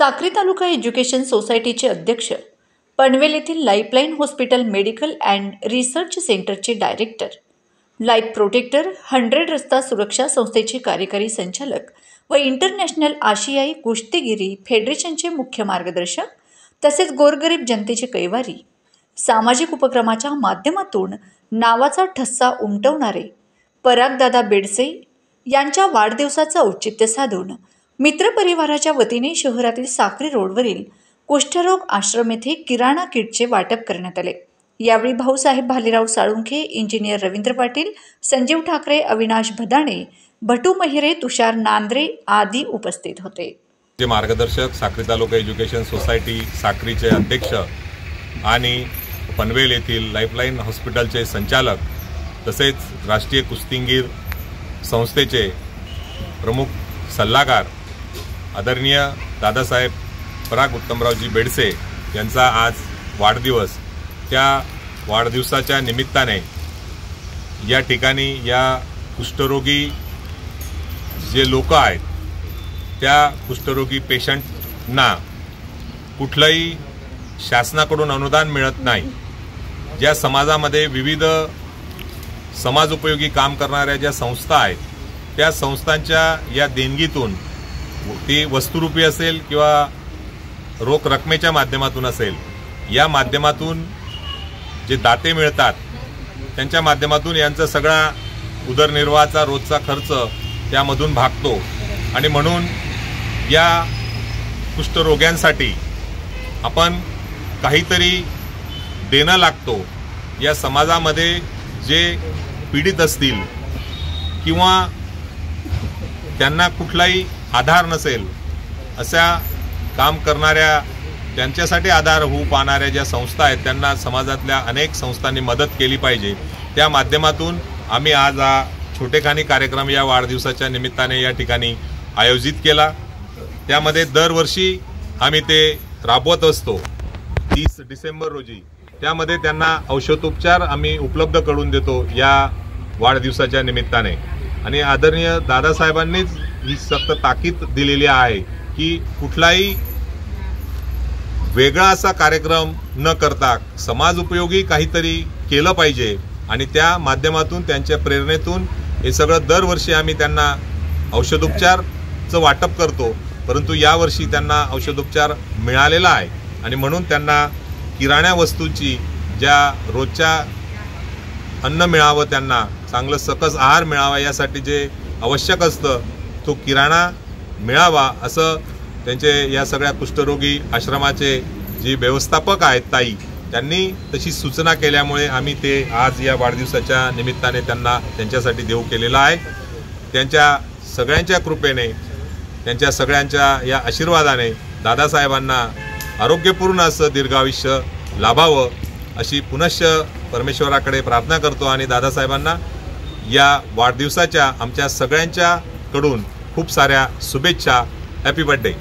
साक्री तालुका education सोसायटीचे अध्यक्ष, पनवेल येथील lifeline hospital medical and research सेंटरचे डायरेक्टर, लाईफ प्रोटेक्टर 100 रस्ता सुरक्षा संस्थेचे कार्यकारी संचालक व इंटरनॅशनल आशियाई कुस्तीगिरी फेडरेशनचे मुख्य मार्गदर्शक तसेच गोरगरीब जनतेचे कैवारी, सामाजिक उपक्रमाच्या माध्यमातून नावाचा ठस्सा उमटवणारे परागदादा बेडसे यांच्या वाढदिवसाचं औचित्य साधून मित्रपरिवाराच्या वतीने शहरातील साक्री रोडवरील कुष्ठरोग आश्रम येथे किराणा किटचे वाटप करण्यात आले। यावेळी भाऊसाहेब भालेराव साळुंखे, इंजिनियर रवींद्र पाटील, संजीव ठाकरे, अविनाश भदाणे, भटू महिरे, तुषार नांद्रे आदी उपस्थित होते। जे मार्गदर्शक साक्री तालुका एज्युकेशन सोसायटी साक्रीचे अध्यक्ष आणि पनवेल येथील लाईफलाईन हॉस्पिटलचे संचालक तसेच राष्ट्रीय कुस्तीगीर संस्थेचे प्रमुख सल्लागार आदरणीय दादासाहेब पराग उत्तमरावजी बेडसे यांचा आज वाढदिवस। त्या वाढदिवसाच्या निमित्ताने या ठिकाणी या कुष्ठरोगी जे लोक आहेत त्या कुष्ठरोगी पेशंटना कुठलंही शासनाकडून अनुदान मिळत नाही। ज्या समाजामध्ये विविध समाजोपयोगी काम करणाऱ्या ज्या संस्था आहेत त्या संस्थांच्या या देणगीतून, ती वस्तुरूपी असेल किंवा रोख रकमेच्या माध्यमातून असेल, या माध्यमातून जे दाते मिळतात त्यांच्या माध्यमातून यांचा सगळा उदरनिर्वाहाचा रोजचा खर्च त्यामधून भागतो आणि म्हणून या कुष्ठरोग्यांसाठी आपण काहीतरी देणं लागतो। या समाजामध्ये जे पीडित असतील किंवा त्यांना कुठलाही आधार नसेल अशा काम करणाऱ्या, त्यांच्यासाठी आधार होऊ पाहणाऱ्या ज्या संस्था आहेत त्यांना समाजातल्या अनेक संस्थांनी मदत केली पाहिजे। त्या माध्यमातून आम्ही आज हा छोटेखानी कार्यक्रम या वाढदिवसाच्या निमित्ताने या ठिकाणी आयोजित केला। त्यामध्ये दरवर्षी आम्ही ते राबवत असतो 30 डिसेंबर रोजी। त्यामध्ये त्यांना औषधोपचार आम्ही उपलब्ध करून देतो या वाढदिवसाच्या निमित्ताने। आणि आदरणीय दादासाहेबांनीच ही सक्त ताकीद दिलेली आहे की कुठलाही वेगळा असा कार्यक्रम न करता समाज उपयोगी काहीतरी केलं पाहिजे आणि त्या माध्यमातून त्यांच्या प्रेरणेतून हे सगळं दरवर्षी आम्ही त्यांना औषधोपचारचं वाटप करतो। परंतु यावर्षी त्यांना औषधोपचार मिळालेला आहे आणि म्हणून त्यांना किराणा वस्तूची, ज्या रोजच्या अन्न मिळावं, त्यांना चांगलं सकस आहार मिळावा यासाठी जे आवश्यक असतं तो किराणा मिळावा असं त्यांचे या सगळ्या कुष्ठरोगी आश्रमाचे जे व्यवस्थापक आहेत ताई, त्यांनी तशी सूचना केल्यामुळे आम्ही ते आज या वाढदिवसाच्या निमित्ताने त्यांना त्यांच्यासाठी देऊ केलेला आहे। त्यांच्या सगळ्यांच्या कृपेने, त्यांच्या सगळ्यांच्या या आशीर्वादाने दादासाहेबांना आरोग्यपूर्ण असं दीर्घायुष्य लाभावं अशी पुनश्च परमेश्वराकडे प्रार्थना करतो आणि दादासाहेबांना या वाढदिवसाच्या आमच्या सगळ्यांच्याकडून खूप साऱ्या शुभेच्छा। Happy birthday.